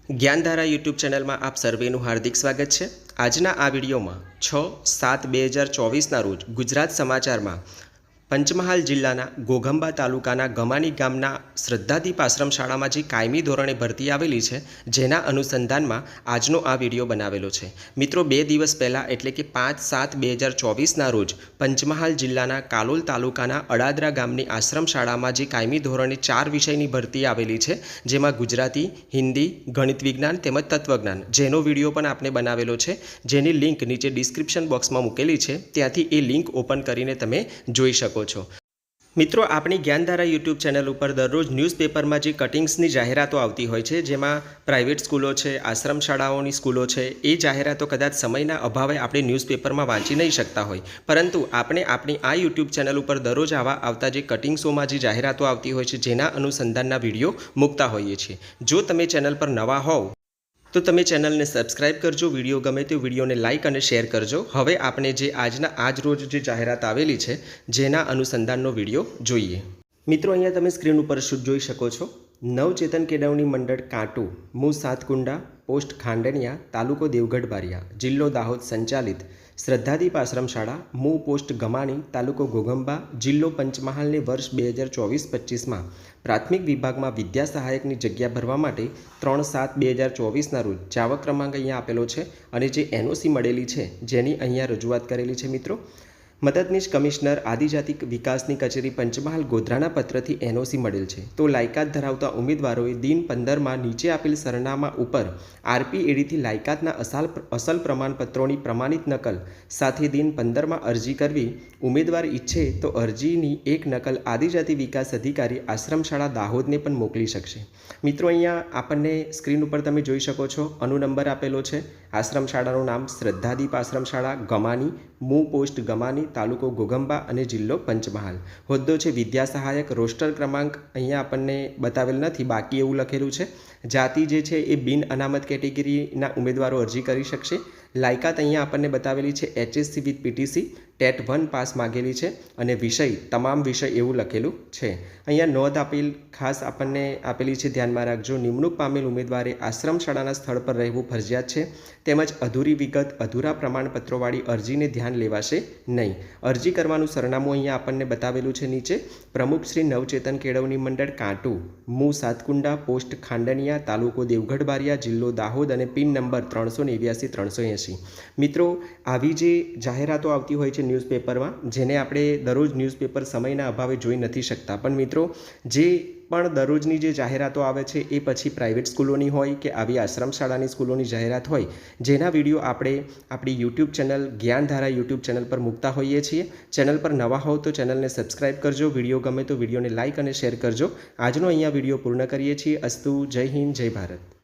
જ્ઞાનધારા YouTube ચેનલમાં આપ સર્વેનું હાર્દિક સ્વાગત છે। આજના આ વિડીયોમાં 6/7/2024ના રોજ ગુજરાત સમાચારમાં પંચમહાલ જિલ્લાના ઘોઘંબા તાલુકાના ગમાની ગામના શ્રદ્ધાદીપ આશ્રમ શાળામાં જે કાયમી ધોરણે ભરતી આવેલી છે, જેના અનુસંધાનમાં આજનો આ વિડીયો બનાવેલો છે। મિત્રો, 2 દિવસ પહેલાં એટલે કે 5/7/2024ના રોજ પંચમહાલ જિલ્લાના કાલોલ તાલુકાના અડાદરા ગામની આશ્રમ શાળામાં જે કાયમી ધોરણે 4 વિષયની ભરતી આવેલી છે, જેમાં ગુજરાતી, હિન્દી, ગણિત વિજ્ઞાન તેમજ તત્વજ્ઞાન, જેનો વિડીયો પણ આપણે બનાવેલો છે, જેની લિંક નીચે ડિસ્ક્રિપ્શન બોક્સમાં મૂકેલી છે। ત્યાંથી એ લિંક ઓપન કરીને તમે જોઈ શકો છો। મિત્રો, આપણી જ્ઞાનધારા યુટ્યુબ ચેનલ ઉપર દરરોજ ન્યૂઝપેપરમાં જે કટિંગ્સની જાહેરાતો આવતી હોય છે, જેમાં પ્રાઇવેટ સ્કૂલો છે, આશ્રમ શાળાઓની સ્કૂલો છે, એ જાહેરાતો કદાચ સમયના અભાવે આપણે ન્યૂઝપેપરમાં વાંચી નહીં શકતા હોય, પરંતુ આપણે આપણી આ યુટ્યુબ ચેનલ ઉપર દરરોજ આવતા જે કટિંગ્સોમાં જે જાહેરાતો આવતી હોય છે, જેના અનુસંધાનના વિડીયો મૂકતા હોઈએ છીએ। જો તમે ચેનલ પર નવા હોવ તો તમે ચેનલને સબસ્ક્રાઇબ કરજો, વિડીયો ગમે તો વિડીયોને લાઇક અને શેર કરજો। હવે આપણે જે આજ રોજ જે જાહેરાત આવેલી છે, જેના અનુસંધાનનો વિડીયો જોઈએ। મિત્રો, અહીંયા તમે સ્ક્રીન ઉપર જોઈ શકો છો, નવચેતન કેળવણી મંડળ કાંટુ, મૂ સાતકુંડા, પોસ્ટ ખાંડણિયા, તાલુકો દેવગઢ બારિયા, જિલ્લો દાહોદ સંચાલિત શ્રદ્ધાદીપ આશ્રમ શાળા, મૂ પોસ્ટ ગમાણી, તાલુકો ઘોઘંબા, જિલ્લો પંચમહાલને વર્ષ 2024-25માં પ્રાથમિક વિભાગમાં વિદ્યા સહાયકની જગ્યા ભરવા માટે 3/7/2024ના રોજ જાવક ક્રમાંક અહીંયા આપેલો છે અને જે એનઓસી મળેલી છે, જેની અહીંયા રજૂઆત કરેલી છે। મિત્રો, મદદનીશ કમિશનર આદિજાતિ વિકાસની કચેરી પંચમહાલ ગોધરાના પત્રથી એનઓસી મળેલ છે, તો લાયકાત ધરાવતા ઉમેદવારોએ દિન 15માં નીચે આપેલ સરનામા ઉપર આરપીએડીથી લાયકાતના અસલ પ્રમાણપત્રોની પ્રમાણિત નકલ સાથે દિન 15માં અરજી કરવી। ઉમેદવાર ઈચ્છે તો અરજીની એક નકલ આદિજાતિ વિકાસ અધિકારી આશ્રમ શાળા દાહોદને પણ મોકલી શકશે। મિત્રો, અહીંયા આપણને સ્ક્રીન ઉપર તમે જોઈ શકો છો, અનુ નંબર આપેલો છે। આશ્રમ શાળાનું નામ શ્રદ્ધાદીપ આશ્રમ શાળા ગમાની, મૂ પોસ્ટ ગમાની, તાલુકો ઘોઘંબા અને જિલ્લો પંચમહાલ। હોદ્દો છે વિદ્યા સહાયક। રોસ્ટર ક્રમાંક અહીંયા આપણને બતાવેલ નથી, બાકી એવું લખેલું છે। જાતિ જે છે એ બિન અનામત કેટેગરીના ઉમેદવારો અરજી કરી શકશે। લાયકાત અહીંયા આપણને બતાવેલી છે HSC with PTC, TET 1 pass માગેલી છે અને વિષય તમામ વિષય એવું લખેલું છે। અહીંયા નોંધ આપેલ ખાસ આપણને આપેલી છે, ધ્યાનમાં રાખજો। નિમણૂક પામેલ ઉમેદવારે આશ્રમ શાળાના સ્થળ પર રહેવું ફરજિયાત છે, તેમજ અધૂરી વિગત, અધૂરા પ્રમાણપત્રોવાળી અરજીને ધ્યાન લેવાશે નહીં। અરજી કરવાનું સરનામું અહીંયા આપણને બતાવેલું છે નીચે, પ્રમુખ શ્રી નવચેતન કેળવણી મંડળ કાંટુ, મૂ સાતકુંડા, પોસ્ટ ખાંડણિયા, તાલુકો દેવગઢ બારિયા, જિલ્લો દાહોદ અને પિન નંબર 389-380। મિત્રો, આવી જે જાહેરાતો આવતી હોય છે ન્યૂઝપેપરમાં, જેને આપણે દરરોજ ન્યૂઝપેપર સમયના અભાવે જોઈ નથી શકતા, પણ મિત્રો, જે પણ દરરોજની જે જાહેરાતો આવે છે એ પછી પ્રાઇવેટ સ્કૂલોની હોય કે આવી આશ્રમ શાળાની સ્કૂલોની જાહેરાત હોય, જેના વિડીયો આપણે આપણી યુટ્યુબ ચેનલ જ્ઞાનધારા યુટ્યુબ ચેનલ પર મૂકતા હોઈએ છીએ। ચેનલ પર નવા હોવ તો ચેનલને સબસ્ક્રાઇબ કરજો, વિડીયો ગમે તો વિડીયોને લાઇક અને શેર કરજો। આજનો અહીંયા વિડીયો પૂર્ણ કરીએ છીએ। અસ્તુ, જય હિન્દ, જય ભારત।